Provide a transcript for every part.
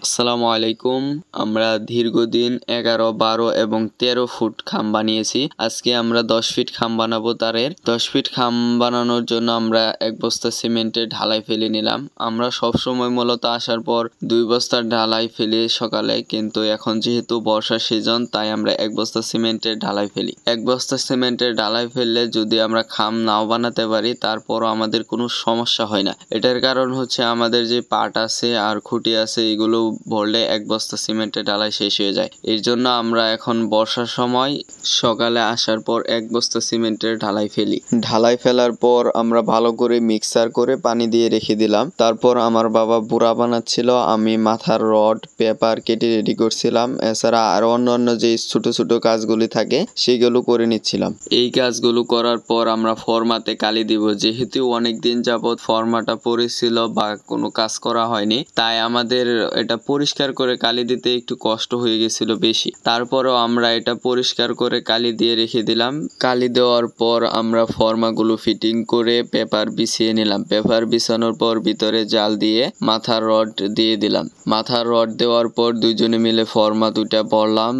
আসসালামু আলাইকুম। আমরা দীর্ঘদিন 11, 12 এবং 13 ফুট খাম বানিয়েছি। আজকে আমরা 10 ফিট খাম বানাবো তারের। 10 ফিট খাম বানানোর জন্য আমরা 1 বস্তা সিমেন্টের ঢালাই ফেলে নিলাম। আমরা সবসময় মূলত আসার পর 2 বস্তার ঢালাই ফেলি সকালে, কিন্তু এখন যেহেতু বর্ষার সিজন তাই আমরা 1 বস্তা সিমেন্টের ঢালাই ফেলি। 1 বস্তা সিমেন্টের ঢালাই ফেললে যদি আমরা খাম নাও বানাতে পারি তারপরও আমাদের কোনো সমস্যা হয় না। এটার কারণ হচ্ছে আমাদের যে পাট আছে আর খুঁটি আছে এগুলো ভরলে 1 বস্তা সিমেন্টের ঢালাই শেষ হয়ে যায়। এর জন্য আমরা এখন বর্ষার সময় সকালে আসার পর 1 বস্তা সিমেন্টের ঢালাই ফেলি। ঢালাই ফেলার পর আমরা ভালো করে মিক্সার করে পানি দিয়ে রেখে দিলাম। তারপর আমার বাবা বুড়া বানাচ্ছিল, আমি মাথার রড পেপার কেটে রেডি করছিলাম। এছাড়া আরো অন্যান্য যে ছোট ছোট কাজগুলি থাকে সেগুলো করে নিচ্ছিলাম। এই কাজগুলো করার পর আমরা ফর্মাতে কালি দিব। যেহেতু অনেকদিন যাবত ফর্মাটা পড়েছিল বা কোনো কাজ করা হয়নি, তাই আমাদের এটা পরিষ্কার করে কালি দিতে একটু কষ্ট হয়ে গেছিল বেশি। তারপরও আমরা এটা পরিষ্কার করে কালি দিয়ে রেখে দিলাম। কালি দেওয়ার পর আমরা ফর্মাগুলো ফিটিং করে পেপার বিছিয়ে নিলাম। পেপার বিছানোর পর ভিতরে জাল দিয়ে মাথার রড দিয়ে দিলাম। মাথার রড দেওয়ার পর দুইজনে মিলে ফর্মা দুইটা ভরলাম।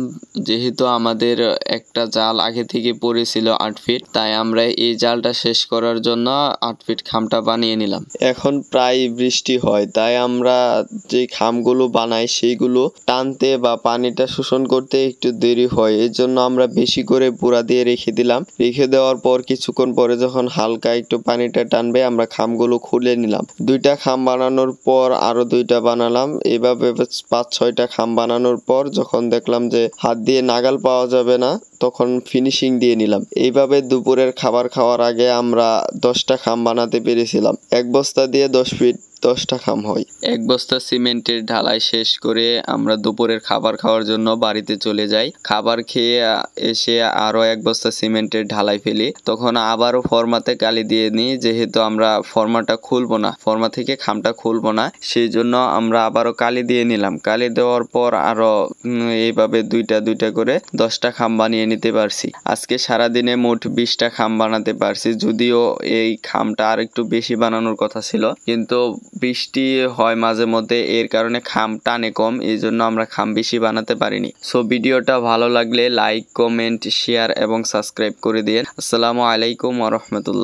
যেহেতু আমাদের একটা জাল আগে থেকে পড়েছিল 8 ফিট, তাই আমরা এই জালটা শেষ করার জন্য 8 ফিট খামটা বানিয়ে নিলাম। এখন প্রায় বৃষ্টি হয়, তাই আমরা যে খামগুলো বানাই সেইগুলো টানতে বা পানিটা শোষণ করতে একটু দেরি হয়। এর জন্য আমরা বেশি করে পুরা দিয়ে রেখে দিলাম। রেখে দেওয়ার পর কিছুক্ষণ পরে যখন হালকা একটু পানিটা টানবে আমরা খামগুলো খুলে নিলাম। 2টা খাম বানানোর পর আরো 2টা বানালাম। এভাবে 5-6টা খাম বানানোর পর যখন দেখলাম যে হাত দিয়ে নাগাল পাওয়া যাবে না, তখন ফিনিশিং দিয়ে নিলাম। এইভাবে দুপুরের খাবার খাওয়ার আগে আমরা 10টা খাম বানাতে পেরেছিলাম। 1 বস্তা দিয়ে 10 ফিট 10টা খাম হয়। 1 বস্তা সিমেন্টের ঢালাই শেষ করে আমরা দুপুরের খাবার খাওয়ার জন্য বাড়িতে চলে যাই। খাবার খেয়ে এসে আরো 1 বস্তা সিমেন্টের ঢালাই ফেলি। তখন আবারও ফর্মাতে কালি দিয়ে নিই। যেহেতু আমরা ফর্মাটা খুলবো না, ফর্মা থেকে খামটা খুলবো না, সেই জন্য আমরা আবারও কালি দিয়ে নিলাম। কালি দেওয়ার পর আরো এইভাবে 2টা করে 10টা খাম বানিয়ে নিতে পারছি। আজকে সারাদিনে মোট 20টা খাম বানাতে পারছি। যদিও এই খামটা আর একটু বেশি বানানোর কথা ছিল, কিন্তু বৃষ্টি হয় মাঝে মধ্যে, এর কারণে খাম টানে কম, এই জন্য আমরা খাম বেশি বানাতে পারিনি। সো ভিডিওটা ভালো লাগলে লাইক, কমেন্ট, শেয়ার এবং সাবস্ক্রাইব করে দিন। আসসালামু আলাইকুম ওয়া রাহমাতুল্লাহ।